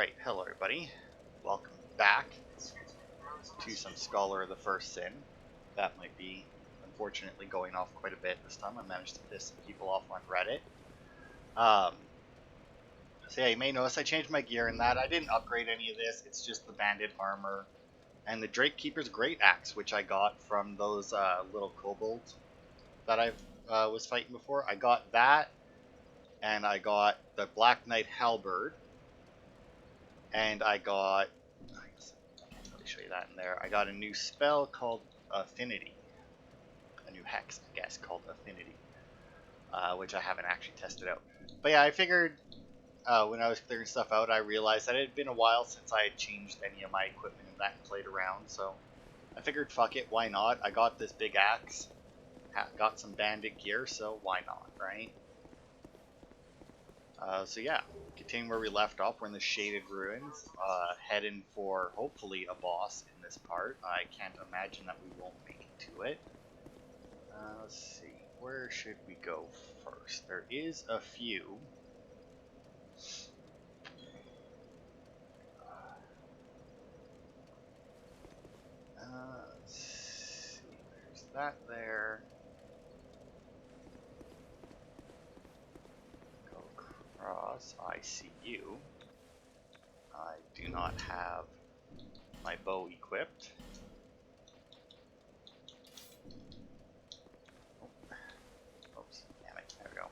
Alright, hello everybody. Welcome back to some Scholar of the First Sin. That might be, unfortunately, going off quite a bit this time. I managed to piss some people off on Reddit. So yeah, you may notice I changed my gear in that. I didn't upgrade any of this. It's just the bandit armor and the Drake Keeper's Great Axe, which I got from those little kobolds that I was fighting before. I got that, and I got the Black Knight Halberd. And I got, I can't really show you that in there. I got a new spell called Affinity. A new hex, I guess, called Affinity. Which I haven't actually tested out. But yeah, I figured when I was clearing stuff out, I realized that it had been a while since I had changed any of my equipment and that and played around. So I figured, fuck it, why not? I got this big axe. Got some bandit gear, so why not, right? So yeah, continuing where we left off, we're in the Shaded Ruins, heading for, hopefully, a boss in this part. I can't imagine that we won't make it to it. Let's see, where should we go first? There is a few. Let's see, there's that there. I see you. I do not have my bow equipped. Oops, damn it, there we go.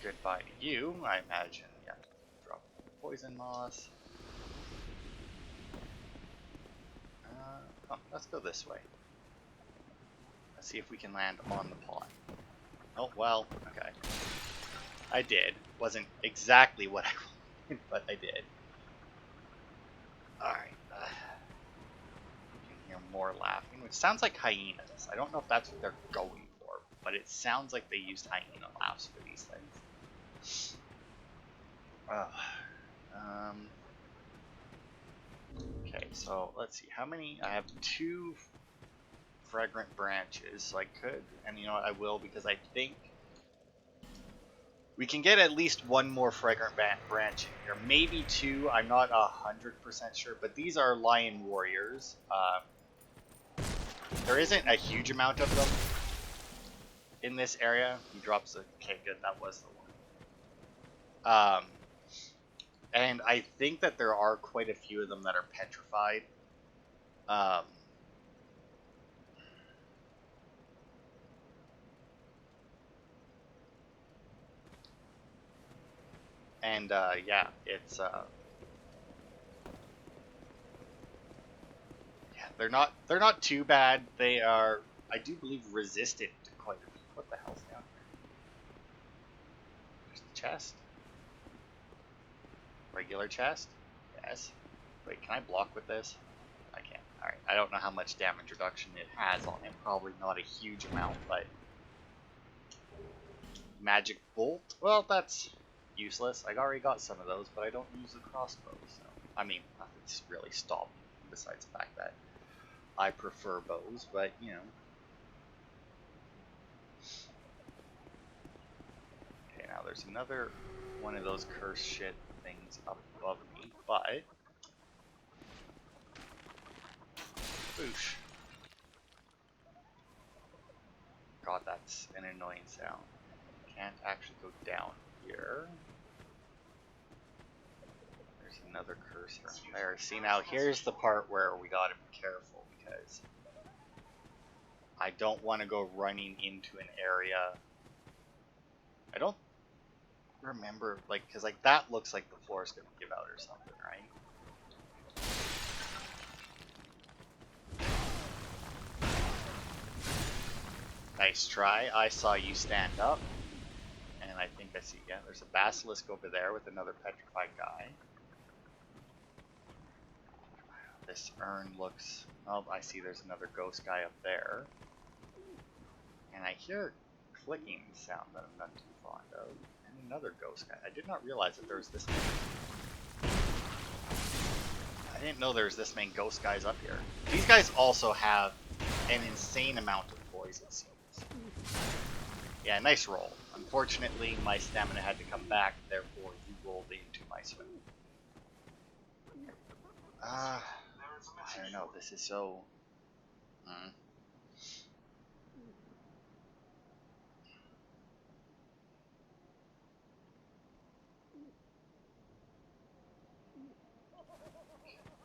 Goodbye to you, I imagine. Yeah, drop poison moss. Oh, let's go this way. Let's see if we can land on the pot. Oh, well, okay. I did. Wasn't exactly what I wanted, but I did. Alright. You can hear more laughing, which sounds like hyenas. I don't know if that's what they're going for, but it sounds like they used hyena laughs for these things. Okay, so let's see. How many? I have 2 fragrant branches, so I could, and you know what, I will, because I think we can get at least 1 more fragrant branch in here, maybe 2. I'm not 100% sure, but these are lion warriors. There isn't a huge amount of them in this area. He drops a... Okay, good, that was the one. And I think that there are quite a few of them that are petrified. And yeah, it's yeah, they're not too bad. They are, I do believe, resistant to quite a few. What the hell's down here? There's the chest. Regular chest. Yes. Wait, can I block with this? I can't. All right. I don't know how much damage reduction it has on it. Probably not a huge amount, but magic bolt. Well, that's useless. I already got some of those, but I don't use the crossbow, so I mean, nothing's really stopped me besides the fact that I prefer bows, but you know. Okay, now there's another one of those cursed shit things up above me, but boosh. God, that's an annoying sound. Can't actually go down here. There's another cursor there. See, now here's the part where we gotta be careful, because I don't want to go running into an area. I don't remember, like, because like that looks like the floor is gonna give out or something, right? Nice try. I saw you stand up. And I think I see, yeah, there's a basilisk over there with another petrified guy. This urn looks, oh, I see there's another ghost guy up there. And I hear a clicking sound that I'm not too fond of. And another ghost guy. I did not realize that there was this many. I didn't know there was this many ghost guys up here. These guys also have an insane amount of poison seeds. Yeah, nice roll. Unfortunately, my stamina had to come back, therefore you rolled into my I don't know. This is so. Mm.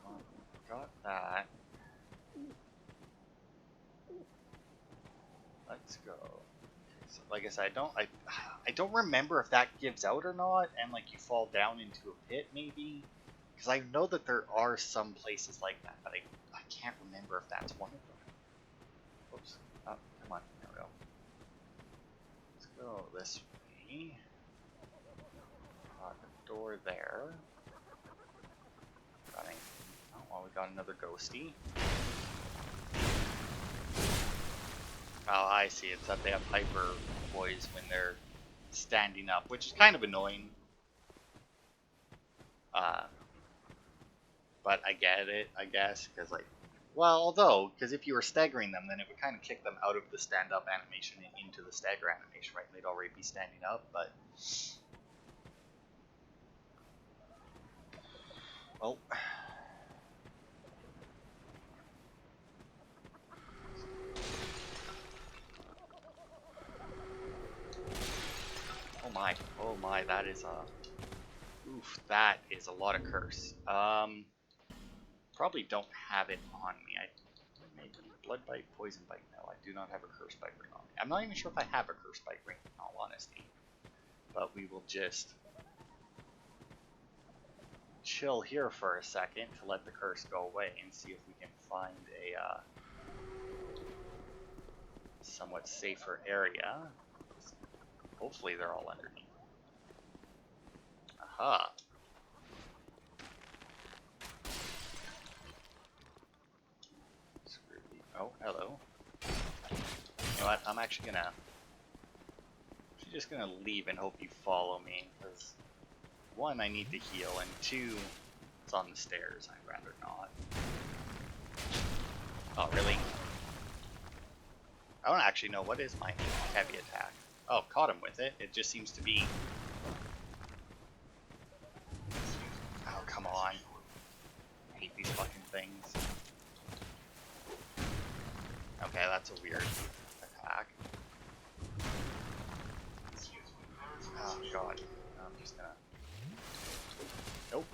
Well, got that. Let's go. So, like I said, I don't remember if that gives out or not, and like you fall down into a pit maybe, because I know that there are some places like that, but I can't remember if that's one of them. Oops. Oh, come on. There we go. Let's go this way. The door there. Got any? Oh, well, we got another ghosty. Oh, I see. It's that they have hyper boys when they're standing up, which is kind of annoying. But I get it, I guess, because like, well, although, because if you were staggering them, then it would kind of kick them out of the stand-up animation and into the stagger animation, right? They'd already be standing up, but well. Oh my, that is oof, that is a lot of curse. Probably don't have it on me. Maybe blood bite, poison bite. No, I do not have a curse bite ring on me. I'm not even sure if I have a curse bite ring, in all honesty. But we will just chill here for a second to let the curse go away and see if we can find a somewhat safer area. Hopefully they're all underneath. Aha. Oh, hello. You know what? I'm actually just gonna leave and hope you follow me, because one, I need to heal, and two, it's on the stairs. I'd rather not. Oh, really? I don't actually know what is my heavy attack. Oh, caught him with it. It just seems to be. Oh, come on. I hate these fucking things. Okay, that's a weird attack. Oh god. I'm just gonna. Nope.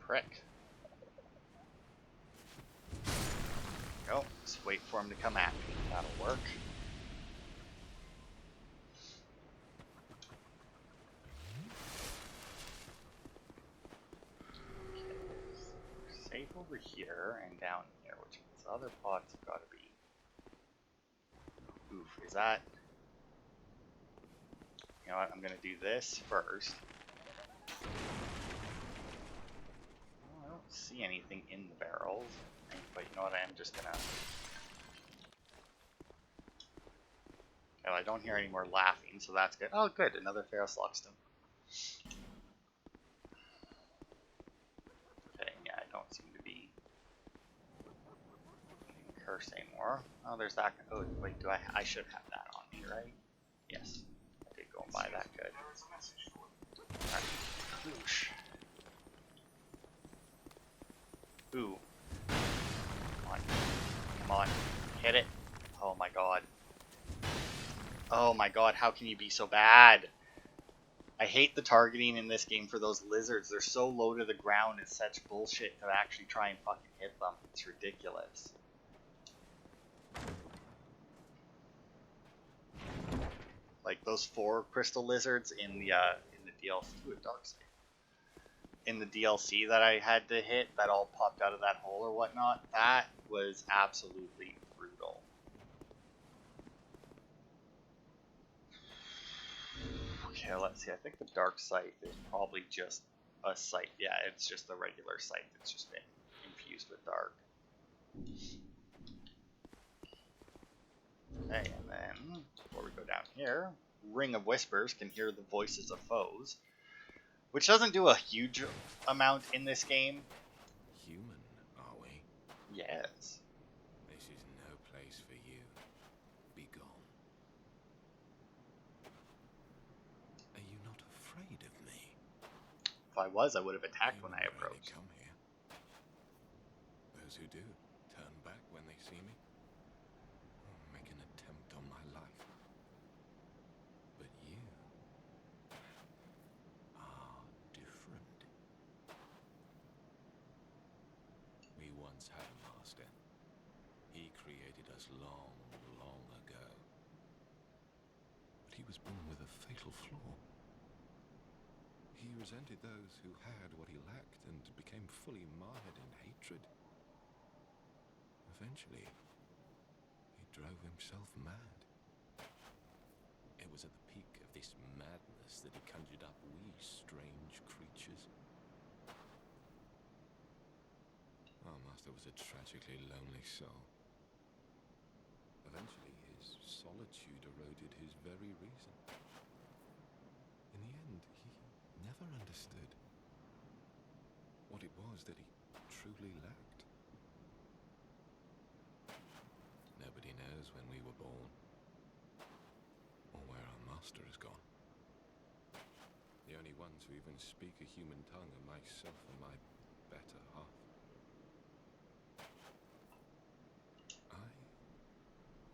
Prick. Go. Just wait for him to come at me. That'll work. Okay. Safe over here and down here, which means the other pots have got to be. Oof, is that. You know what? I'm gonna do this first. Oh, I don't see anything in the barrels. But you know what? I am just gonna. Oh, I don't hear any more laughing, so that's good. Oh, good. Another Ferris Lockstone. Okay, yeah, I don't seem to be getting cursed anymore. Oh, there's that. Oh, wait, I should have that on me, right? Yes. I did go and buy that. Good. Alright. Whoosh. Ooh. Come on. Come on. Hit it. Oh my god. Oh my god, how can you be so bad? I hate the targeting in this game for those lizards. They're so low to the ground. It's such bullshit to actually try and fucking hit them. It's ridiculous. Like those 4 crystal lizards in the DLC. Ooh, a dark side. In the DLC that I had to hit, that all popped out of that hole or whatnot. That was absolutely brutal. Okay, let's see. I think the dark site is probably just a site. Yeah, it's just a regular site that's just been infused with dark. Okay, and then before we go down here, Ring of Whispers can hear the voices of foes, which doesn't do a huge amount in this game. Human, are we? Yes. This is no place for you. Be gone. Are you not afraid of me? If I was, I would have attacked when Humans I rarely approached. come here. Those who do turn back when they see me, or make an attempt on my life. But you are different. We once had a master. He created us long, long ago. But he was born with a fatal flaw. He resented those who had what he lacked and became fully mired in hatred. Eventually, he drove himself mad. It was at the peak of this madness that he conjured up we strange creatures. Our master was a tragically lonely soul. Eventually, his solitude eroded his very reason. In the end, he never understood what it was that he truly lacked. Nobody knows when we were born, or where our master has gone. The only ones who even speak a human tongue are myself and my better half. I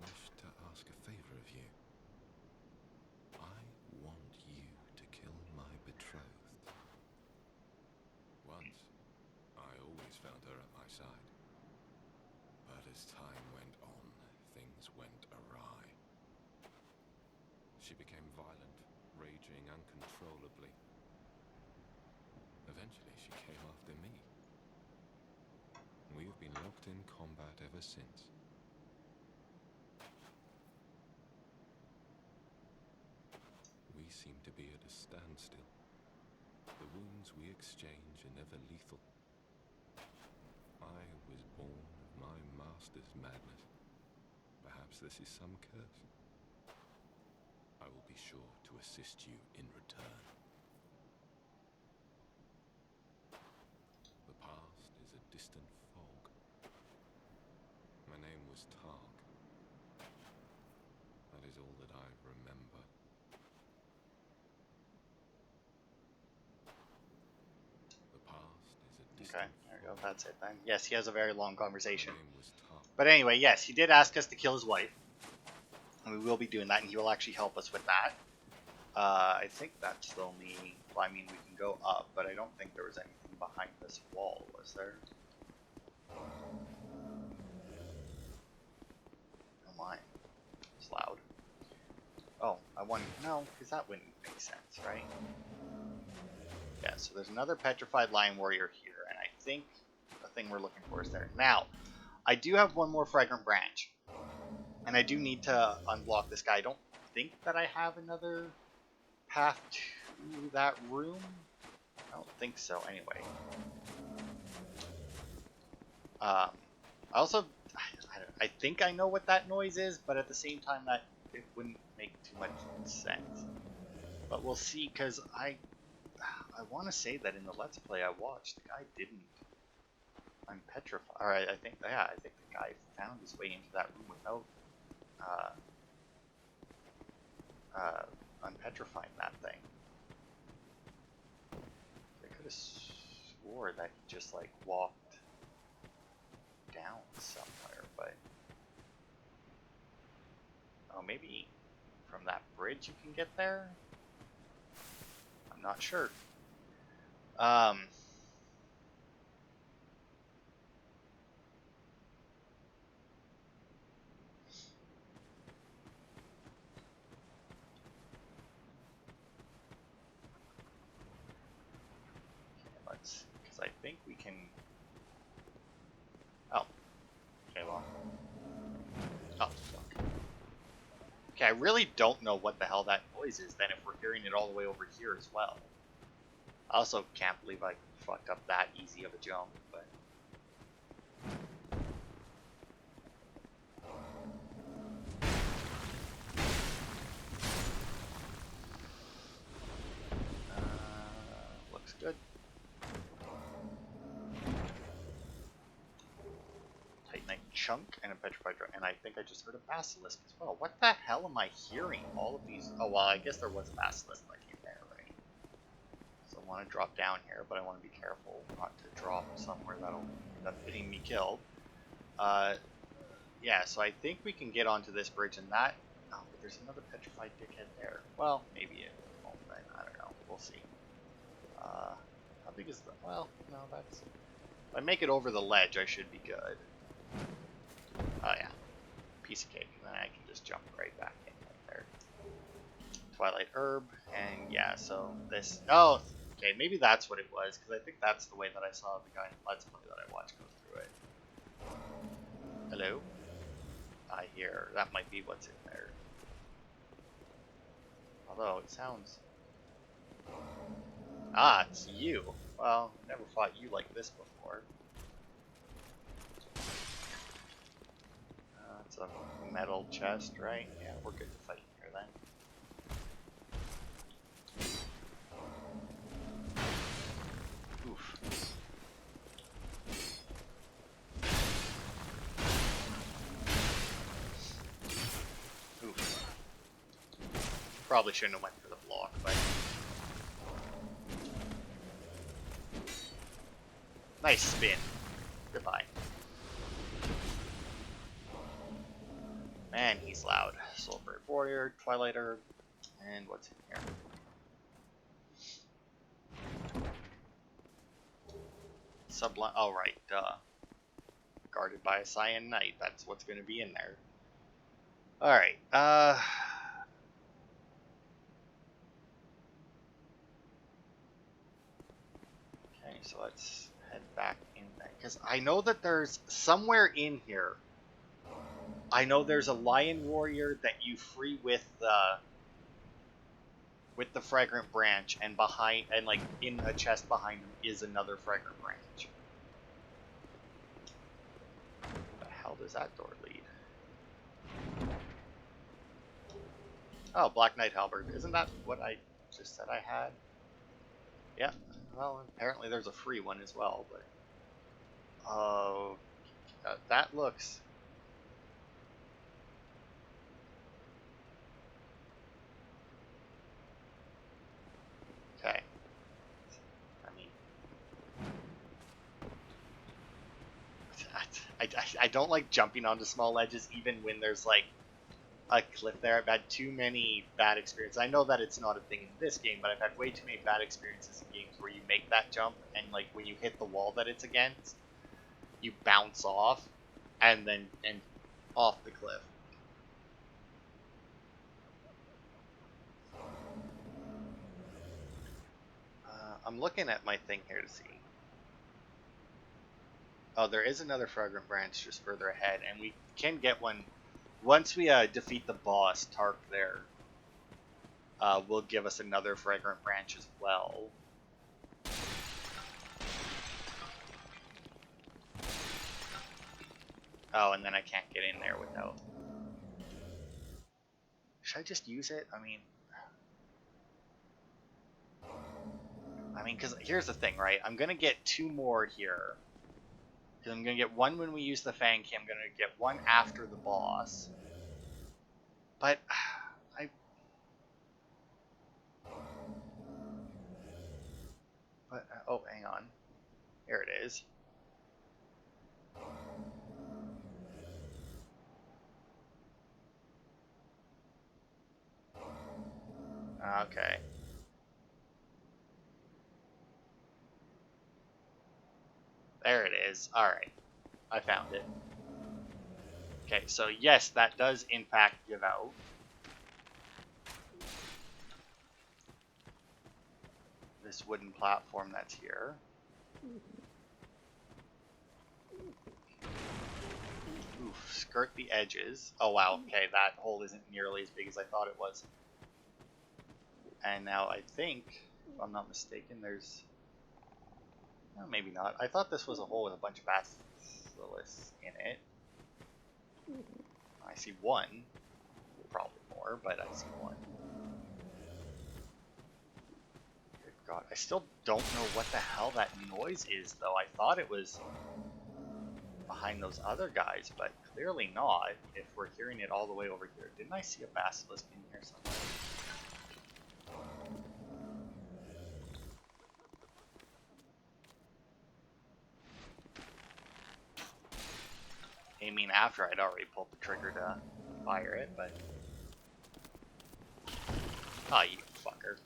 wish to ask a favor of you. I want you to kill my betrothed. Once, I always found her at my side. But as time went on, things went awry. She became violent, raging uncontrollably. Eventually, she came after me. We have been locked in combat ever since. We seem to be at a standstill. The wounds we exchange are never lethal. I was born of my master's madness. Perhaps this is some curse. I will be sure to assist you in return. The past is a distant fog. My name was Tark. That is all that I remember. The past is a Okay, distant there we go. fog. That's it then. Yes, he has a very long My conversation. name was Tark. But anyway, yes, he did ask us to kill his wife. And we will be doing that, and he will actually help us with that. I think that's the only... Well, I mean, we can go up, but I don't think there was anything behind this wall, was there? Oh my. It's loud. Oh, I want... No, because that wouldn't make sense, right? Yeah, so there's another petrified lion warrior here, and I think the thing we're looking for is there. Now, I do have one more fragrant branch, and I do need to unblock this guy. I don't think that I have another path to that room. I don't think so, anyway. I also, I think I know what that noise is, but at the same time, that it wouldn't make too much sense. But we'll see, because I want to say that in the Let's Play I watched, the guy didn't unpetrify. Or I think, yeah, I think the guy found his way into that room without unpetrifying that thing. I could have swore that he just like walked down somewhere, but oh, maybe from that bridge you can get there? I'm not sure. Let's, because I think we can. Oh, okay, well. Oh, fuck. Okay, I really don't know what the hell that noise is then if we're hearing it all the way over here as well. I also can't believe I fucked up that easy of a jump, but. Looks good. Titanite chunk and a petrified drum, and I think I just heard a basilisk as well. What the hell am I hearing? All of these. Oh well, I guess there was a basilisk that came there, right? So I want to drop down here, but I want to be careful not to drop somewhere that'll end up getting me killed. Yeah, so I think we can get onto this bridge and that... Oh, but there's another petrified dickhead there. Well, maybe it won't, but I don't know. We'll see. How big is the... Well, no, that's... If I make it over the ledge, I should be good. Oh, yeah. Piece of cake. And then I can just jump right back in right there. Twilight Herb. And yeah, so this... Oh, okay, maybe that's what it was, because I think that's the way that I saw the guy in Let's Play that I watched go through it. Hello? I hear that might be what's in there. Although it sounds... Ah, it's you. Well, never fought you like this before. It's a metal chest, right? Yeah, we're good to fight here then. Oof. Oof. Probably shouldn't have went for the block, but... Nice spin. Goodbye. Man, he's loud. Soulbird Warrior, Twilight Herb, and what's in here? Sublime. Oh, right, duh. Guarded by a Cyan Knight. That's what's going to be in there. Alright, okay, so let's head back in there. Because I know that there's somewhere in here. I know there's a Lion Warrior that you free with the Fragrant Branch, and behind, and like in a chest behind him is another Fragrant Branch. Where the hell does that door lead? Oh, Black Knight Halberd. Isn't that what I just said I had? Yeah. Well, apparently there's a free one as well, but... Oh... that looks... Okay. I mean... I don't like jumping onto small ledges even when there's like a cliff there. I've had too many bad experiences. I know that it's not a thing in this game, but I've had way too many bad experiences in games where you make that jump and like when you hit the wall that it's against, you bounce off and off the cliff. I'm looking at my thing here to see. Oh, there is another Fragrant Branch just further ahead, and we can get one once we defeat the boss, Tark, there. Will give us another Fragrant Branch as well. Oh, and then I can't get in there without... Should I just use it? I mean, because here's the thing, right? I'm going to get two more here. Because I'm going to get one when we use the Fang Key. I'm going to get one after the boss. But, oh, hang on. Here it is. Okay. There it is. Alright. I found it. Okay, so yes, that does in fact give out. This wooden platform that's here. Oof, skirt the edges. Oh wow, okay, that hole isn't nearly as big as I thought it was. And now I think, if I'm not mistaken, there's... No, maybe not. I thought this was a hole with a bunch of basilisks in it. I see one. Probably more, but I see one. Good God, I still don't know what the hell that noise is, though. I thought it was behind those other guys, but clearly not, if we're hearing it all the way over here. Didn't I see a basilisk in here somewhere? I mean, after I'd already pulled the trigger to fire it, but... Oh, you fucker.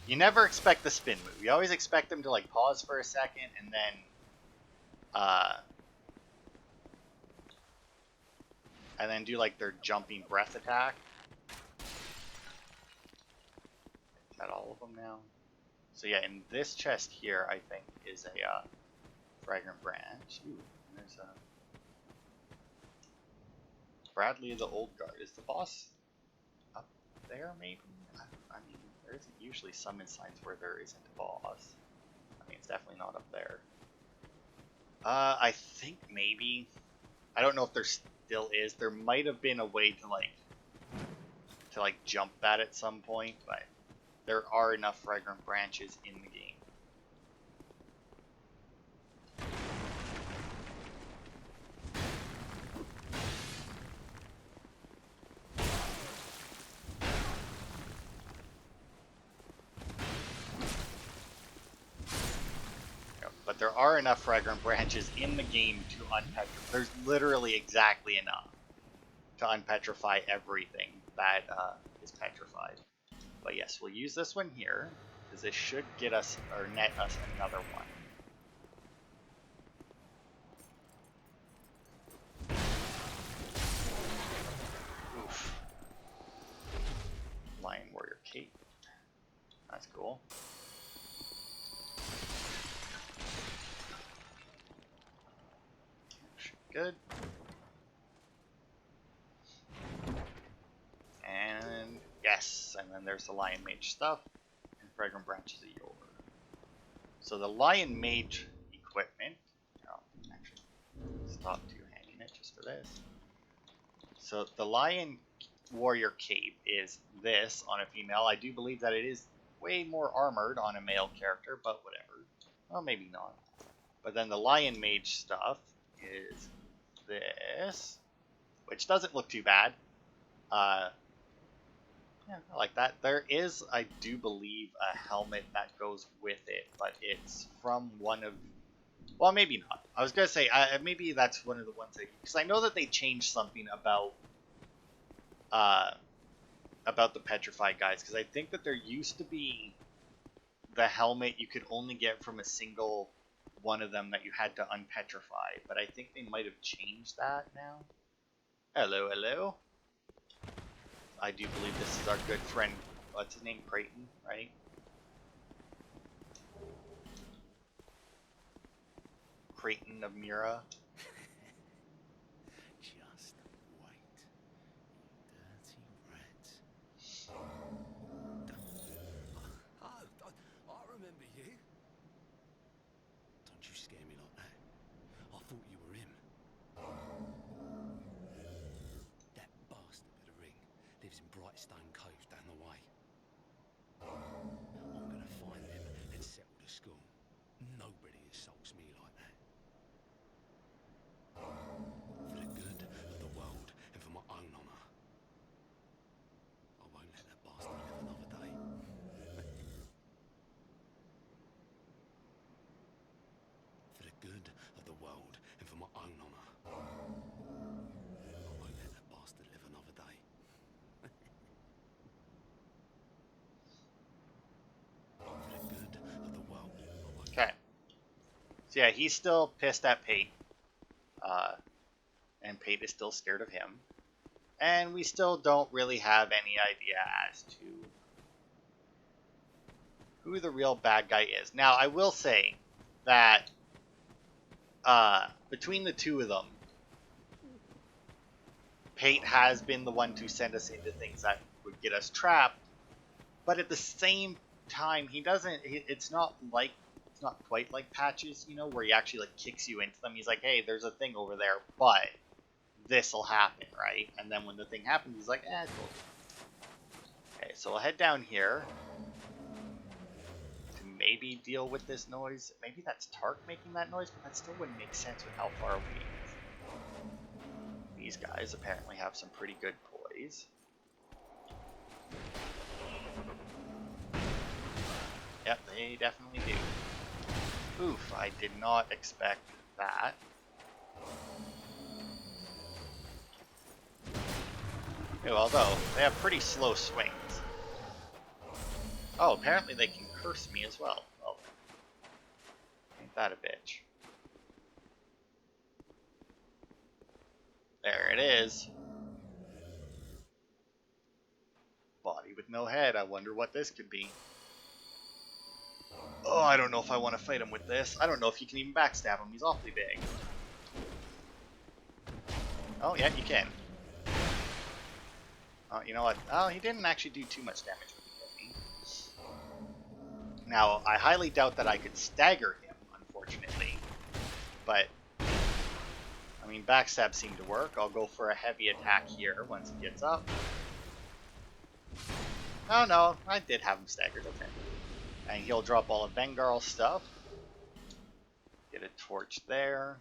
You never expect the spin move. You always expect them to, like, pause for a second and then do, like, their jumping breath attack. Is that all of them now? So yeah, in this chest here, I think, is a fragrant branch. Ooh, and there's a Bradley of the Old Guard. Is the boss up there, maybe? I mean, there isn't usually summon signs where there isn't a boss. I mean, it's definitely not up there. I think maybe. I don't know if there still is. There might have been a way to like jump that at some point, but there are enough fragrant branches in the game. Yep, but there are enough fragrant branches in the game to unpetrify. There's literally exactly enough to unpetrify everything that is petrified. But yes, we'll use this one here, because this should get us, or net us another one. Oof. Lion Warrior Cape. That's cool. Good. And yes, and then there's the Lion Mage stuff, and Fragrant Branches of Yore. So the Lion Mage equipment, I'll actually stop two-handing it just for this. So the Lion Warrior Cape is this on a female. I do believe that it is way more armored on a male character, but whatever. Well, maybe not. But then the Lion Mage stuff is this, which doesn't look too bad. Yeah, I like that. There is, I do believe, a helmet that goes with it, but it's from one of... Well, maybe not. I was going to say, maybe that's one of the ones that... Because I know that they changed something about the petrified guys, because I think that there used to be the helmet you could only get from a single one of them that you had to unpetrify, but I think they might have changed that now. Hello, hello. I do believe this is our good friend, what's his name, Creighton, right? Creighton of Mira. Just wait, you dirty rat. I remember you. Don't you scare me like that. I thought you were him. That bastard with the ring lives in Brightstone Cove down the way. I'm gonna find him and settle the score. Nobody insults me like that. For the good of the world and for my own honour. I won't let that bastard live another day. For the good of the world and for my own honour. I won't let that bastard live another day. For the good of the world. Okay. So yeah, he's still pissed at Pate. And Pate is still scared of him. And we still don't really have any idea as to who the real bad guy is. Now, I will say that between the two of them, Pate has been the one to send us into things that would get us trapped. But at the same time, he doesn't. It's not quite like Patches, you know, where he actually like kicks you into them. He's like, hey, there's a thing over there, but this'll happen, right? And then when the thing happens, he's like, cool. Okay, so we'll head down here to maybe deal with this noise. Maybe that's Tark making that noise, but that still wouldn't make sense with how far away he is. These guys apparently have some pretty good poise. Yep, they definitely do. Oof, I did not expect that. Although, they have pretty slow swings. Oh, apparently they can curse me as well. Well, ain't that a bitch. There it is. Body with no head. I wonder what this could be. Oh, I don't know if I want to fight him with this. I don't know if you can even backstab him. He's awfully big. Oh, yeah, you can. Oh, you know what? Oh, he didn't actually do too much damage when he hit me. Now, I highly doubt that I could stagger him, unfortunately. But, I mean, backstab seemed to work. I'll go for a heavy attack here once he gets up. Oh, no, I did have him staggered. Okay. And he'll drop all of Vengarl's stuff. Get a torch there.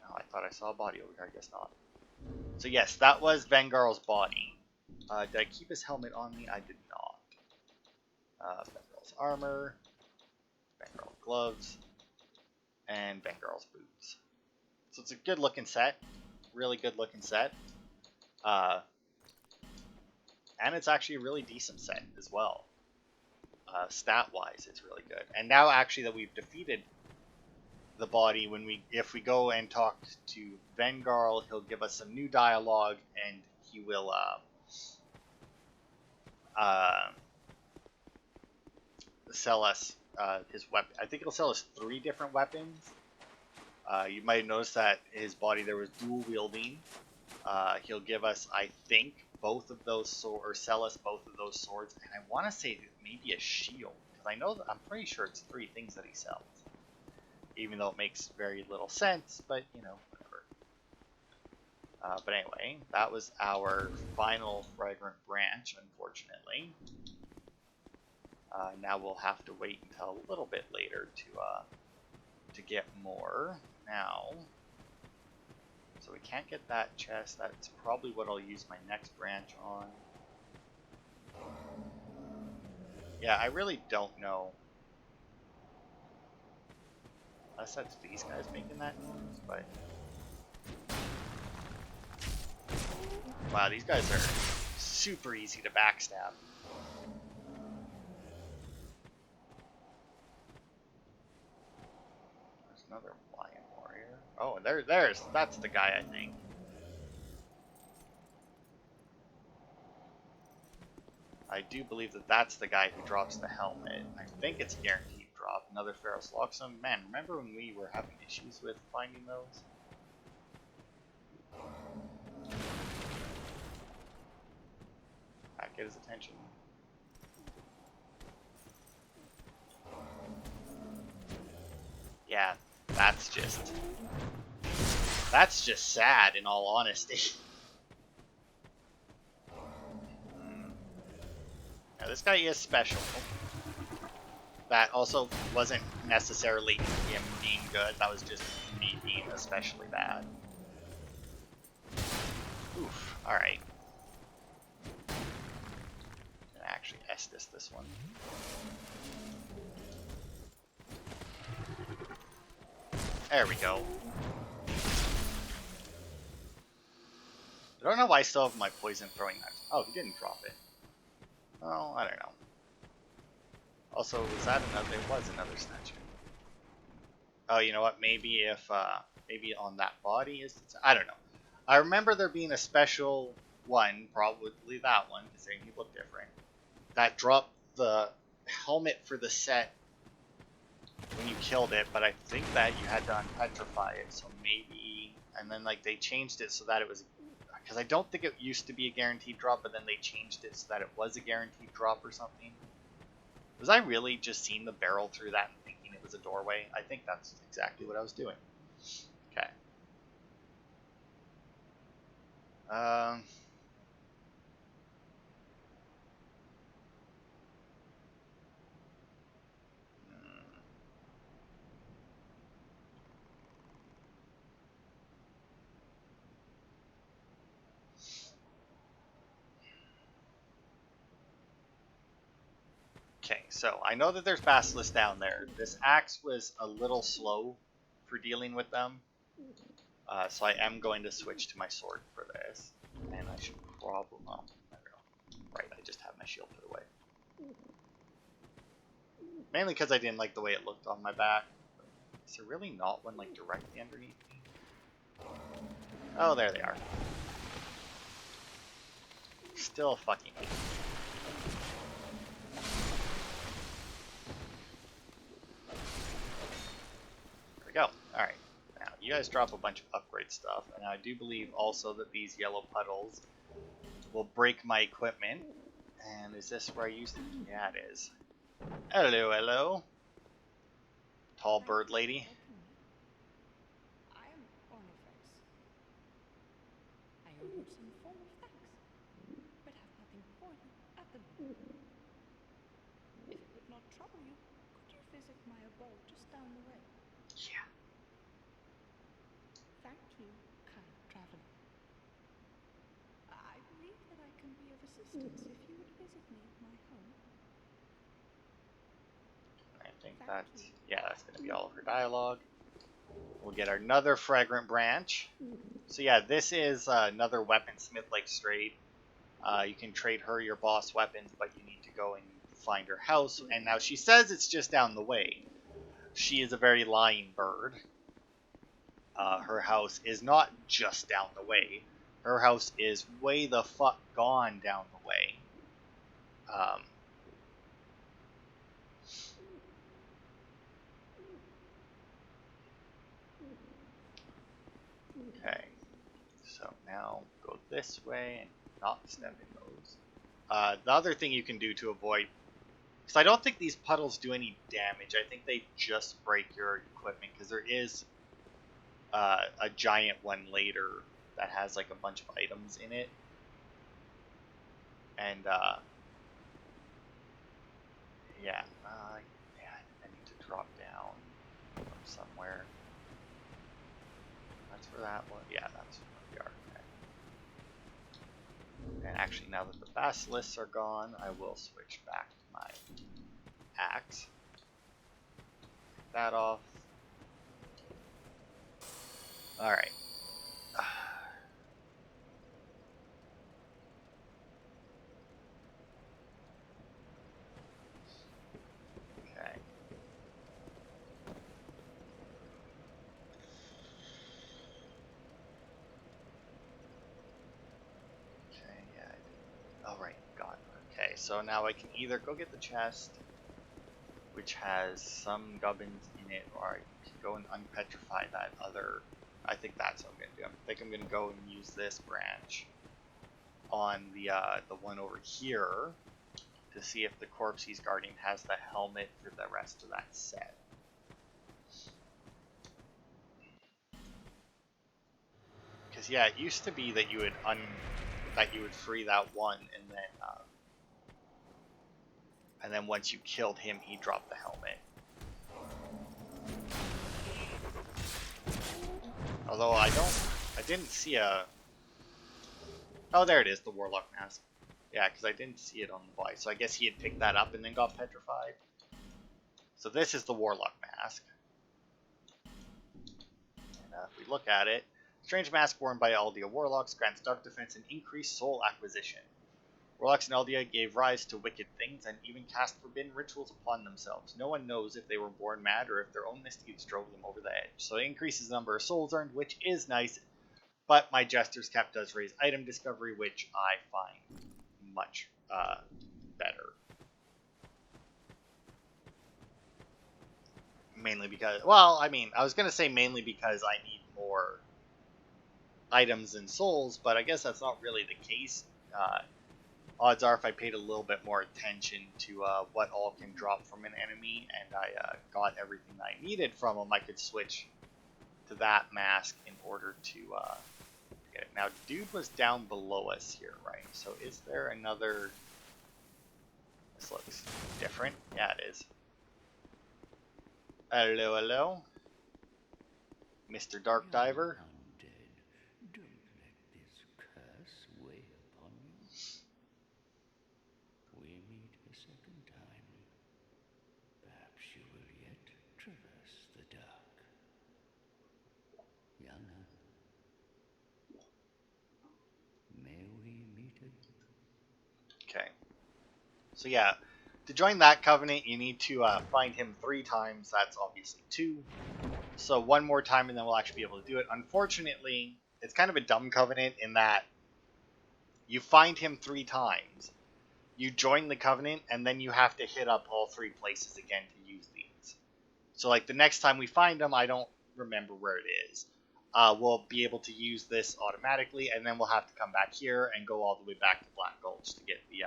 Oh, I thought I saw a body over here. I guess not. So yes, that was Vengarl's body. Did I keep his helmet on me? I did not. Vengarl's armor, Vengarl's gloves, and Vengarl's boots. So it's a good looking set. Really good looking set. And it's actually a really decent set as well. Stat-wise, it's really good. And now actually that we've defeated the body, if we go and talk to Vengarl, he'll give us some new dialogue, and he will sell us his weapon. I think it'll sell us 3 different weapons. You might have noticed that his body there was dual wielding. He'll give us, I think, both of those swords, or sell us both of those swords, and I want to say maybe a shield, because I know that I'm pretty sure it's 3 things that he sells. Even though it makes very little sense, but you know, whatever. But anyway, that was our final fragrant branch, unfortunately. Now we'll have to wait until a little bit later to get more. Now, so we can't get that chest. That's probably what I'll use my next branch on. Yeah, I really don't know. Unless that's these guys making that noise, but... Wow, these guys are super easy to backstab. There's another lion warrior. Oh, and that's the guy, I think. I do believe that that's the guy who drops the helmet. I think it's a guaranteed drop. Another Pharaoh's Locksome. Man, remember when we were having issues with finding those? Get his attention. Yeah, that's just sad, in all honesty. Now, this guy is special. That also wasn't necessarily him being good. That was just me being especially bad. Oof. All right. Actually Estus this one. There we go. I don't know why I still have my poison throwing knives. Oh, he didn't drop it. Well, I don't know. Also, was that another? There was another statue. Oh, you know what? Maybe if maybe on that body is. I don't know. I remember there being a special one, probably that one, because they look different. That dropped the helmet for the set when you killed it, but I think that you had to unpetrify it, so maybe, and then like they changed it so that it was, because I don't think it used to be a guaranteed drop, but then they changed it so that it was a guaranteed drop or something. Was I really just seeing the barrel through that and thinking it was a doorway? I think that's exactly what I was doing. Okay. Okay, so I know that there's basilisks down there. This axe was a little slow for dealing with them. So I am going to switch to my sword for this. And I should probably... Oh, there we go. Right, I just have my shield put away. Mainly because I didn't like the way it looked on my back. Is there really not one like directly underneath me? Oh, there they are. Still fucking me. There we go. Alright. Now, you guys drop a bunch of upgrade stuff. And I do believe also that these yellow puddles will break my equipment. And is this where I used it? Yeah, it is. Hello, hello. Tall bird lady. I am Ornifex. I owe you some form of thanks, but have nothing for you at the moment. If it would not trouble you, could you visit my abode just down the way? Yeah. Thank you, kind traveler. I believe that I can be of assistance if you would visit me at my home. I think that's... Yeah, that's going to be all of her dialogue. We'll get another fragrant branch. So yeah, this is another weaponsmith like Straight. You can trade her your boss weapons, but you need to go and find her house. And now she says it's just down the way. She is a very lying bird. Her house is not just down the way. Her house is way the fuck gone down the way. Okay. So now go this way and not step in those. The other thing you can do to avoid... Because I don't think these puddles do any damage. I think they just break your equipment. Because there is a giant one later that has like a bunch of items in it. And yeah, I need to drop down from somewhere. That's where that one. Yeah, that's where we are. Okay. And actually, now that the basilisks are gone, I will switch back to my axe. Take that off. All right. Okay. Okay, yeah. Oh, right. God. Okay, so now I can either go get the chest, which has some gubbins in it, or I can go and unpetrify that other... I think that's what I'm going to do. I think I'm going to go and use this branch on the one over here to see if the corpse he's guarding has the helmet for the rest of that set. Because yeah, it used to be that you would free that one, and then once you killed him, he dropped the helmet. Although I didn't see a... Oh, there it is, the Warlock mask. Yeah, because I didn't see it on the body. So I guess he had picked that up and then got petrified. So this is the Warlock mask. And if we look at it, strange mask worn by Aldea Warlocks grants dark defense and increased soul acquisition. Warlocks in Aldea gave rise to wicked things and even cast forbidden rituals upon themselves. No one knows if they were born mad or if their own misdeeds drove them over the edge. So it increases the number of souls earned, which is nice, but my Jester's Cap does raise item discovery, which I find much better. Mainly because, well, I mean, I was going to say mainly because I need more items and souls, but I guess that's not really the case. Odds are if I paid a little bit more attention to what all can drop from an enemy, and I got everything I needed from them, I could switch to that mask in order to get it. Now, dude was down below us here, right? So is there another... This looks different. Yeah, it is. Hello, hello. Mr. Dark Diver. Undead, don't let this curse weigh upon you. We meet a second time, you will yet traverse the dark. Young un, may we meet again? Okay. So yeah, to join that covenant, you need to find him 3 times. That's obviously 2. So one more time, and then we'll actually be able to do it. Unfortunately, it's kind of a dumb covenant in that you find him 3 times, you join the covenant, and then you have to hit up all 3 places again to use these. So like the next time we find him, I don't remember where it is. We'll be able to use this automatically, and then we'll have to come back here and go all the way back to Black Gulch to get the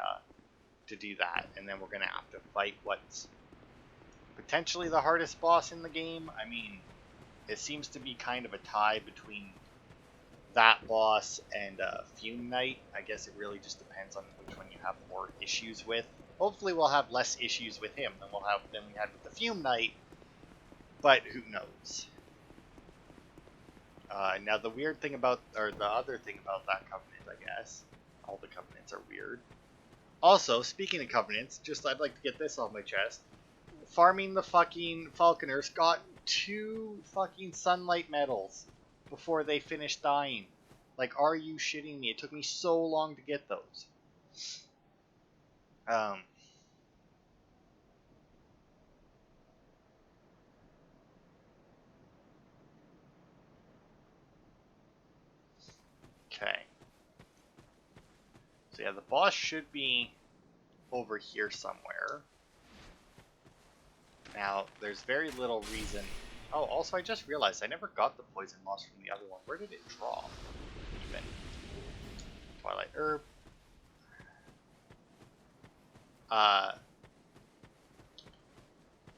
to do that. And then we're gonna have to fight what's potentially the hardest boss in the game. I mean, it seems to be kind of a tie between that boss and Fume Knight. I guess it really just depends on which one you have more issues with. Hopefully we'll have less issues with him than we had with the Fume Knight, but who knows. Now the weird thing about, or the other thing about that covenant, I guess, all the covenants are weird. Also, speaking of covenants, just I'd like to get this off my chest. Farming the fucking Falconers got 2 fucking sunlight medals before they finished dying. Like, are you shitting me? It took me so long to get those. Okay. So yeah, the boss should be over here somewhere. Now, there's very little reason... Oh, also I just realized I never got the poison moss from the other one. Where did it drop? Even. Twilight Herb.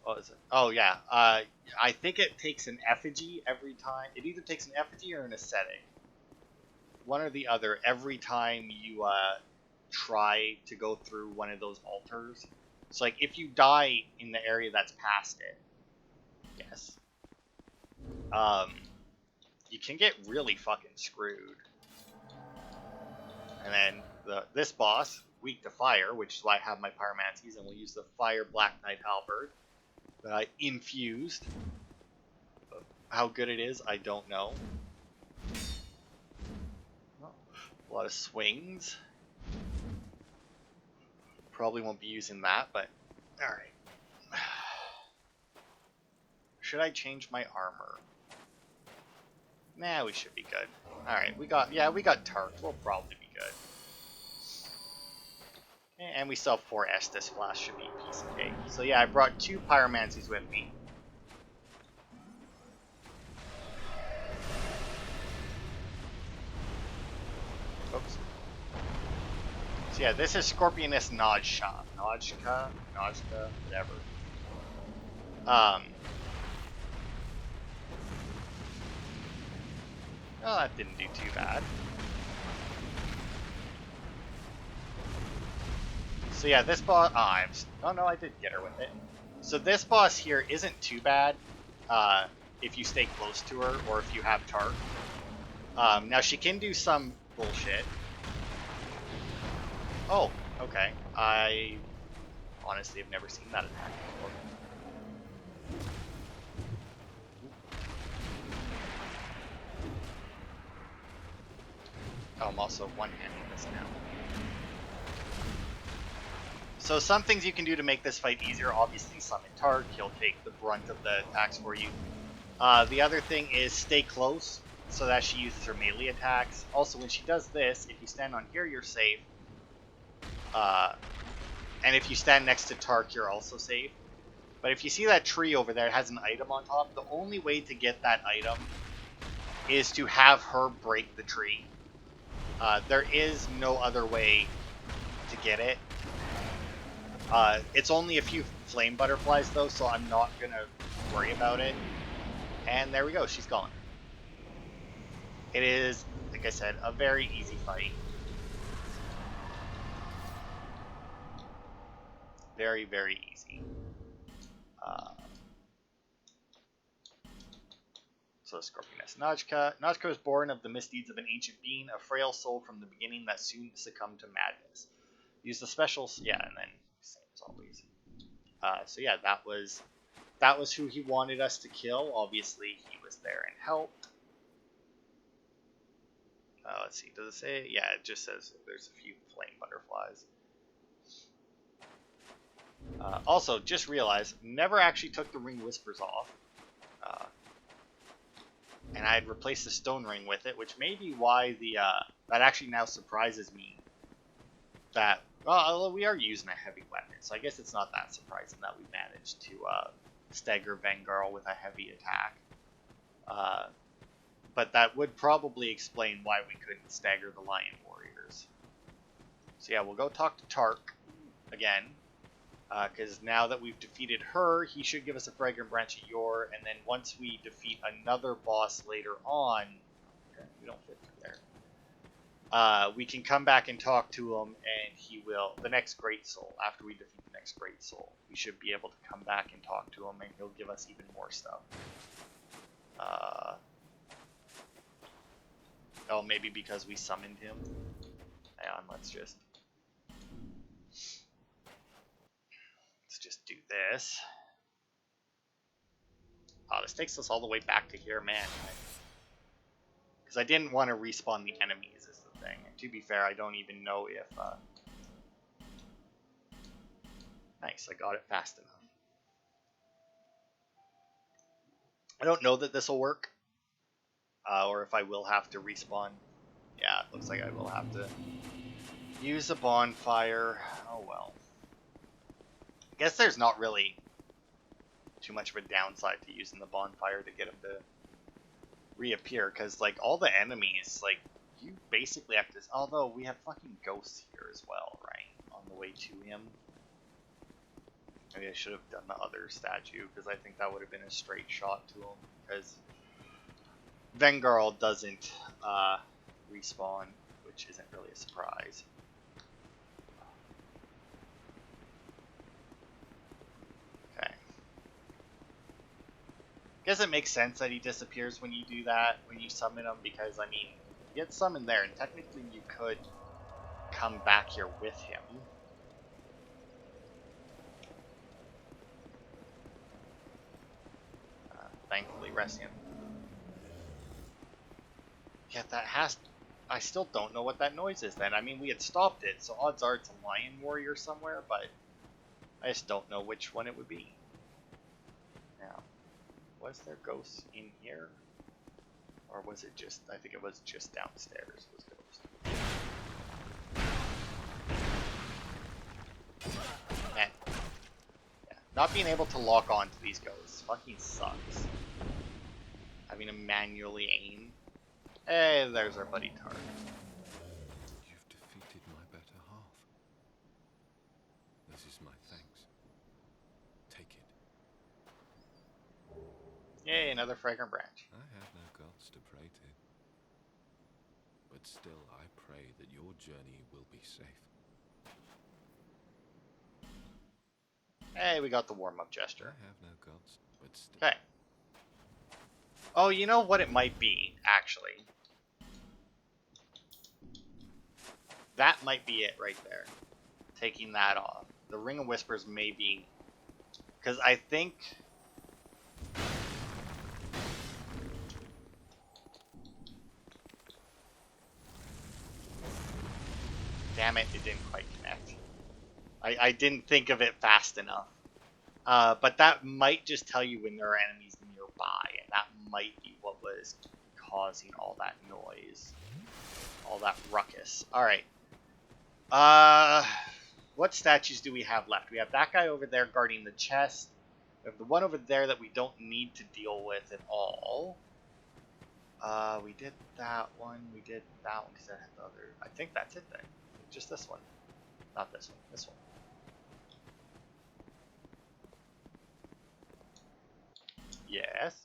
What is it? Oh, yeah. I think it takes an effigy every time. It either takes an effigy or an ascetic. One or the other every time you try to go through one of those altars. So, like, if you die in the area that's past it, yes, you can get really fucking screwed. And then this boss, weak to fire, which is why I have my pyromancies, and we'll use the fire Black Knight halberd that I infused. How good it is, I don't know. A lot of swings. Probably won't be using that, but alright. Should I change my armor? Nah, we should be good. Alright, we got Tark. We'll probably be good. And we still have 4 Estus Flask, should be a piece of cake. So yeah, I brought 2 pyromancies with me. Oops. So yeah, this is Scorpioness Najka, whatever. Oh, that didn't do too bad. So yeah, this boss, oh no, I did get her with it. So this boss here isn't too bad, if you stay close to her, or if you have Tark. Now she can do some bullshit. Oh, okay. I honestly have never seen that attack before. Oh, I'm also one-handing this now. So some things you can do to make this fight easier, obviously summon Tark, he'll take the brunt of the attacks for you. The other thing is stay close, so that she uses her melee attacks. Also, when she does this, if you stand on here, you're safe. And if you stand next to Tark, you're also safe. But if you see that tree over there, it has an item on top. The only way to get that item is to have her break the tree. There is no other way to get it. It's only a few flame butterflies though, so I'm not gonna worry about it. And there we go, she's gone. It is, like I said, a very easy fight. Very, very easy. So Scorpioness Najka. Najka was born of the misdeeds of an ancient being, a frail soul from the beginning that soon succumbed to madness. Use the specials, yeah, and then same as always. So yeah, that was that was who he wanted us to kill. Obviously, he was there and helped. Let's see, does it say? Yeah, it just says there's a few flame butterflies. Also, just realized, never actually took the ring whispers off. And I had replaced the stone ring with it, which may be why that actually now surprises me. That, well, we are using a heavy weapon, so I guess it's not that surprising that we managed to stagger Vengarl with a heavy attack. But that would probably explain why we couldn't stagger the Lion Warriors. So yeah, we'll go talk to Tark again. Because now that we've defeated her, he should give us a Fragrant Branch of Yore, and then once we defeat another boss later on, we don't fit through there, we can come back and talk to him, and he will, the next Great Soul, after we defeat the next Great Soul, we should be able to come back and talk to him, and he'll give us even more stuff. Oh, maybe because we summoned him? Hang on, let's just do this. Oh, this takes us all the way back to here, man. Because I didn't want to respawn the enemies is the thing. And to be fair, I don't even know if... Nice, I got it fast enough. I don't know that this will work. Or if I will have to respawn. Yeah, it looks like I will have to use a bonfire. Oh well. I guess there's not really too much of a downside to using the bonfire to get them to reappear, because like all the enemies, like you basically have to. Although we have fucking ghosts here as well, right? On the way to him. Maybe I should have done the other statue, because I think that would have been a straight shot to him. Because Vengarl doesn't respawn, which isn't really a surprise. I guess it makes sense that he disappears when you do that, when you summon him, because, I mean, you get summoned there, and technically you could come back here with him. Thankfully, Rescient. Yeah, that has... I still don't know what that noise is then. I mean, we had stopped it, so odds are it's a Lion Warrior somewhere, but I just don't know which one it would be. Now, was there ghosts in here? Or was it just, I think it was just downstairs was ghosts. Man. Yeah. Not being able to lock on to these ghosts fucking sucks. Having to manually aim. Hey, there's our buddy Tark. You've defeated my better half. This is my thanks. Take it. Yay, another Fragrant Branch. I have no gods to pray to. But still, I pray that your journey will be safe. Hey, we got the warm-up gesture. I have no gods, but still. Okay. Oh, you know what it might be, actually? That might be it right there. Taking that off. The Ring of Whispers may be... Because I think... Damn it, it didn't quite connect. I didn't think of it fast enough. But that might just tell you when there are enemies nearby, and that might be what was causing all that noise. All that ruckus. Alright. What statues do we have left? We have that guy over there guarding the chest. We have the one over there that we don't need to deal with at all. We did that one. We did that one because I had the other. I think that's it then. Just this one. Not this one. This one. Yes.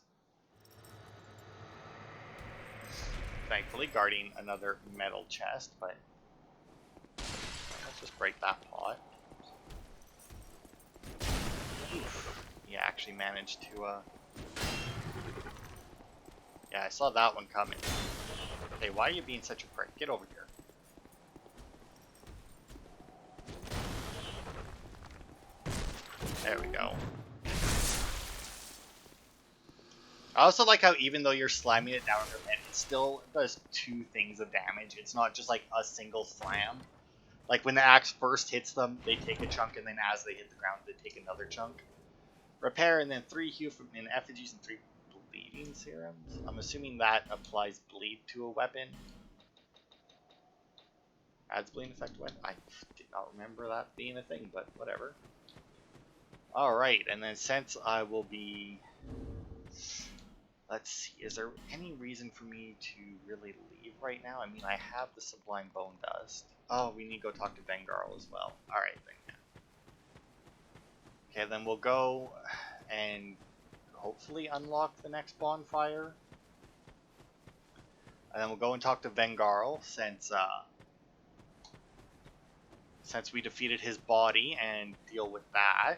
Thankfully guarding another metal chest, but let's just break that pot. Oof. He actually managed to, yeah, I saw that one coming. Hey, why are you being such a prick? Get over here. There we go. I also like how even though you're slamming it down on their head, it still does 2 things of damage. It's not just like a single slam. Like when the axe first hits them, they take a chunk, and then as they hit the ground, they take another chunk. Repair, and then 3 heal from in effigies and 3 bleeding serums. I'm assuming that applies bleed to a weapon. Adds bleeding effect to weapon. I did not remember that being a thing, but whatever. Alright, and then since I will be... Let's see, is there any reason for me to really leave right now? I mean, I have the Sublime Bone Dust. Oh, we need to go talk to Bengarl as well. Alright, then. Okay, then we'll go and hopefully unlock the next bonfire. And then we'll go and talk to Bengarl since we defeated his body and deal with that.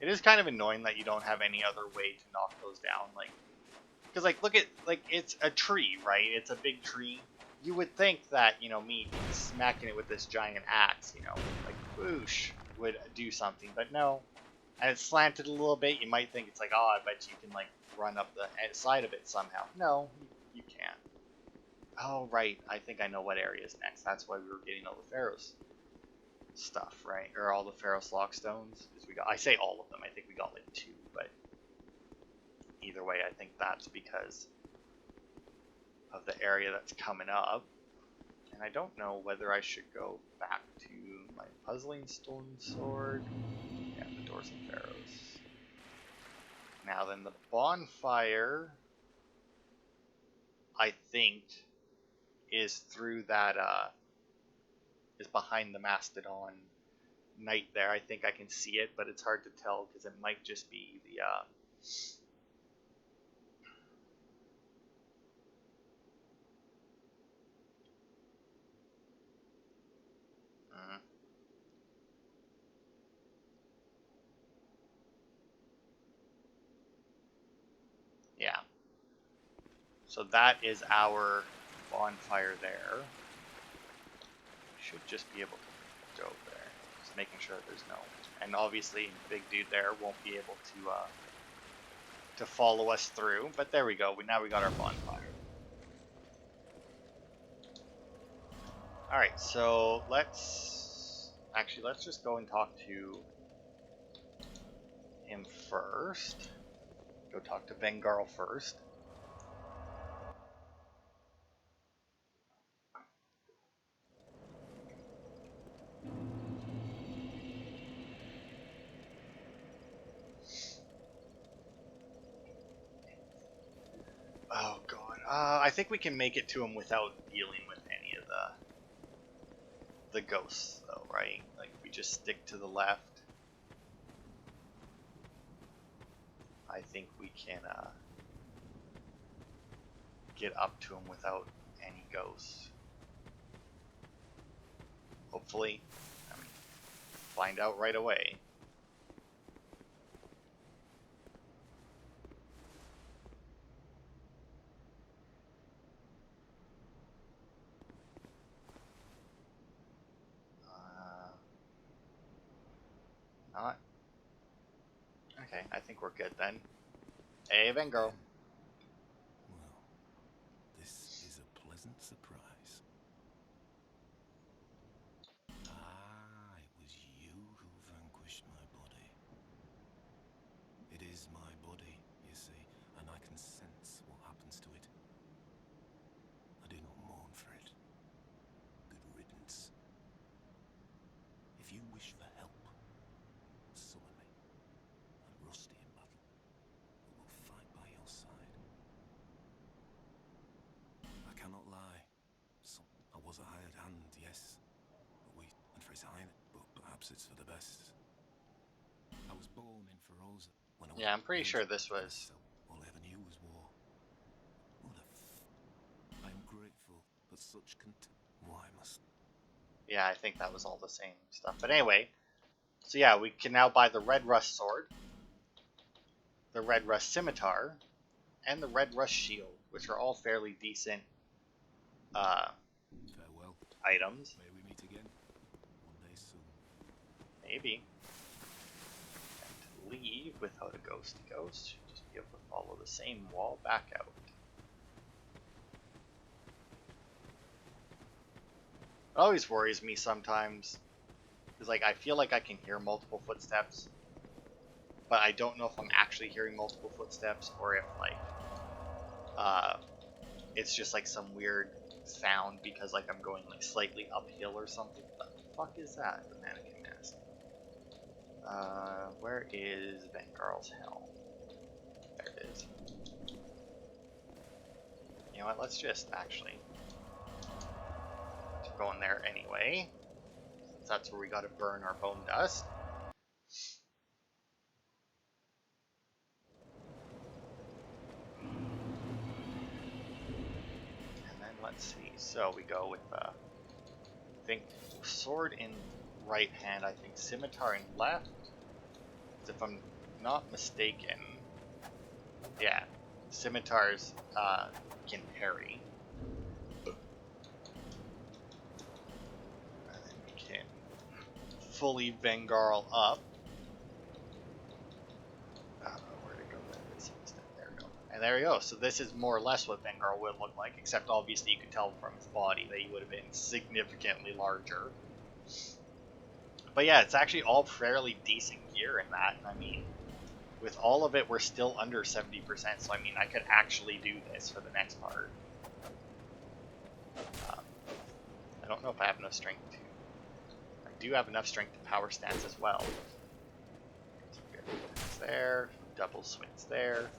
It is kind of annoying that you don't have any other way to knock those down, like, because like look at it's a tree, right? It's a big tree. You would think that, you know, me smacking it with this giant axe, you know, like whoosh, would do something, but no. And it's slanted a little bit. You might think it's like, oh, I bet you can like run up the side of it somehow. No, you can't. Oh right, I think I know what area is next. That's why we were getting all the Pharaoh's stuff, right? Or all the Pharaoh's Lockstones. Because we got, I say all of them. I think we got like 2, but either way, I think that's because of the area that's coming up. And I don't know whether I should go back to my puzzling stone sword. Yeah, the doors and Pharaohs. Now then, the bonfire, I think, is through that, is behind the Mastodon Knight there. I think I can see it, but it's hard to tell because it might just be the, yeah. So that is our bonfire there. Should just be able to go there. Just making sure there's no... And obviously, big dude there won't be able to follow us through. But there we go. Now we got our bonfire. Alright, so let's... Actually, let's just go and talk to him first. Go talk to Bengarl first. Oh god. I think we can make it to him without dealing with any of the ghosts, though, right? Like, if we just stick to the left, I think we can get up to him without any ghosts. Hopefully. I mean, find out right away. Not. Okay, I think we're good then. Hey, Vengo. Well, this is a pleasant surprise. Ah, it was you who vanquished my body. It is my body, you see, and I can sense what happens to it. I do not mourn for it. Good riddance. If you wish for help, summon me. I'm rusty in battle, but will fight by your side. I cannot lie. I was a hired hand, yes, and for his highness, but perhaps it's for the best. I was born in Feroza when I was... Yeah, I'm pretty sure this was... All I ever knew was war. What a I'm grateful, but such Why must... Yeah, I think that was all the same stuff. But anyway, so yeah, we can now buy the Red Rust Sword, the Red Rust Scimitar, and the Red Rust Shield, which are all fairly decent Farewell. items. May we meet again one day soon. Maybe. believe without a ghost should just be able to follow the same wall back out. It always worries me sometimes. Because like I feel like I can hear multiple footsteps, but I don't know if I'm actually hearing multiple footsteps or if like it's just like some weird sound because like I'm going like slightly uphill or something. What the fuck is that? The mannequin mask. Where is Vengarl's hell? There it is. You know what? Let's just actually go in there anyway. Since that's where we gotta burn our bone dust. And then let's see. So we go with I think sword in right hand, I think scimitar in left. If I'm not mistaken, yeah, scimitars can parry. And then we can fully Vengarl up. Where to go? There we go. And there we go. So this is more or less what Vengarl would look like, except obviously you could tell from his body that he would have been significantly larger. But yeah, it's actually all fairly decent gear in that. I mean, with all of it, we're still under 70%, so I mean, I could actually do this for the next part. I don't know if I have enough strength to. I do have enough strength to power stance as well. So we got swings there, double swings there.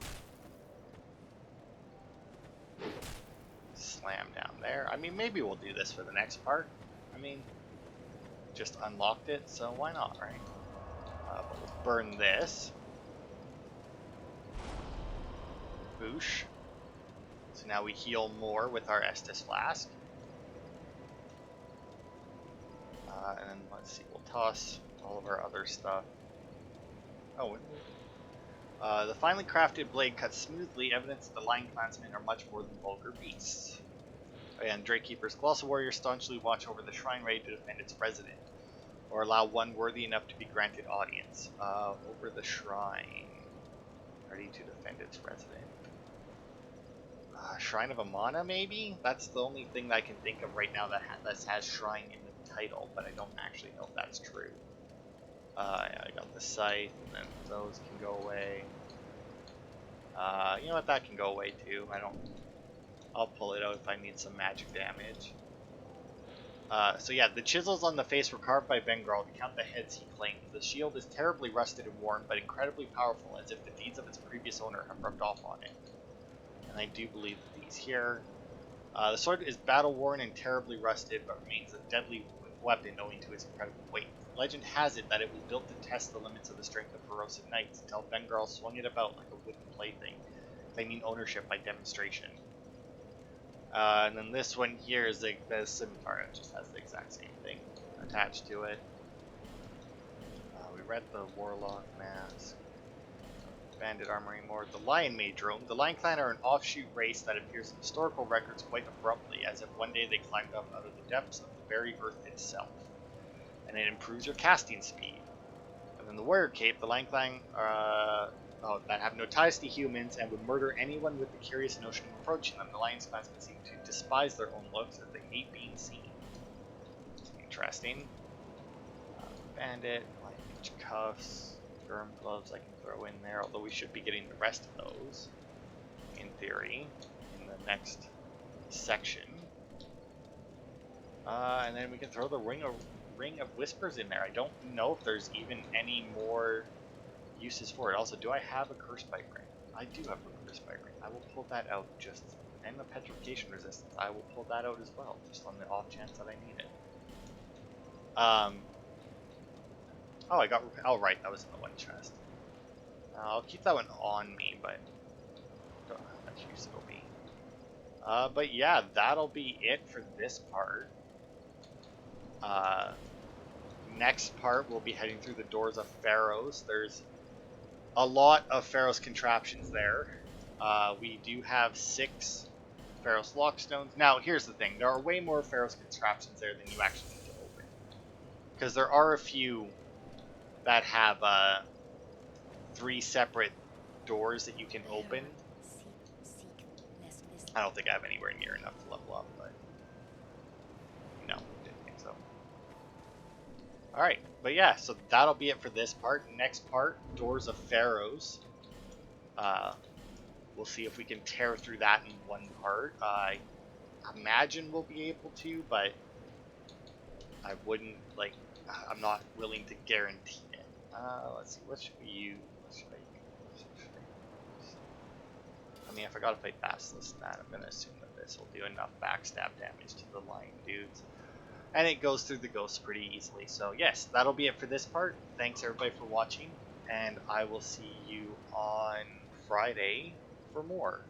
Slam down there. I mean, maybe we'll do this for the next part. I mean, just unlocked it, so why not, right? But we'll burn this. Boosh. So now we heal more with our Estus Flask. And then let's see, we'll toss all of our other stuff. Oh, the finely crafted blade cuts smoothly, evidence that the Lion Clansmen are much more than vulgar beasts. And Drake Keeper's Colossal Warrior staunchly watch over the shrine ready to defend its resident, or allow one worthy enough to be granted audience. Over the shrine, ready to defend its resident. Shrine of Amana, maybe? That's the only thing that I can think of right now that has shrine in the title, but I don't actually know if that's true. Yeah, I got the scythe, and then those can go away. You know what, that can go away too. I'll pull it out if I need some magic damage. So yeah, the chisels on the face were carved by Vengarl to count the heads he claimed. The shield is terribly rusted and worn, but incredibly powerful, as if the deeds of its previous owner have rubbed off on it. And I do believe that these here. The sword is battle-worn and terribly rusted, but remains a deadly weapon owing to its incredible weight. Legend has it that it was built to test the limits of the strength of corrosive knights until Vengarl swung it about like a wooden plaything, claiming ownership by demonstration. And then this one here is the scimitar. It just has the exact same thing attached to it. We read the Warlock Mask. Bandit Armory more. The Lion Mage Room. The Lion Clan are an offshoot race that appears in historical records quite abruptly, as if one day they climbed up out of the depths of the very earth itself. And it improves your casting speed. And then the Warrior Cape. The Lion Clan that have no ties to humans and would murder anyone with the curious notion of approaching them. The Lion's Clansmen seem to despise their own looks as they hate being seen. Interesting. Bandit, Lion Mage Cuffs, Germ Gloves I can throw in there, although we should be getting the rest of those, in theory, in the next section. And then we can throw the Ring of Whispers in there. I don't know if there's even any more uses for it. Also, do I have a Curse Bite Ring? I do have a Curse Bite Ring. I will pull that out just, and the Petrification Resistance. I will pull that out as well, just on the off chance that I need it. Oh, oh right, that was in the one chest. I'll keep that one on me, but don't know how much use it'll be. But yeah, that'll be it for this part. Next part, we'll be heading through the doors of Pharaoh's. There's a lot of Pharaoh's contraptions there. We do have 6 Pharaoh's Lockstones. Now, here's the thing. There are way more Pharaoh's contraptions there than you actually need to open. Because there are a few that have 3 separate doors that you can open. I don't think I have anywhere near enough to level up, but no, didn't think so. Alright, but yeah, so that'll be it for this part. Next part, Doors of Pharaohs. We'll see if we can tear through that in one part. I imagine we'll be able to, but I wouldn't, like, I'm not willing to guarantee it. Let's see, what should we use? What should I use? I mean, if I gotta fight Basilisk that, I'm gonna assume that this will do enough backstab damage to the lion dudes. And it goes through the ghosts pretty easily. So yes, that'll be it for this part. Thanks everybody for watching, and I will see you on Friday for more.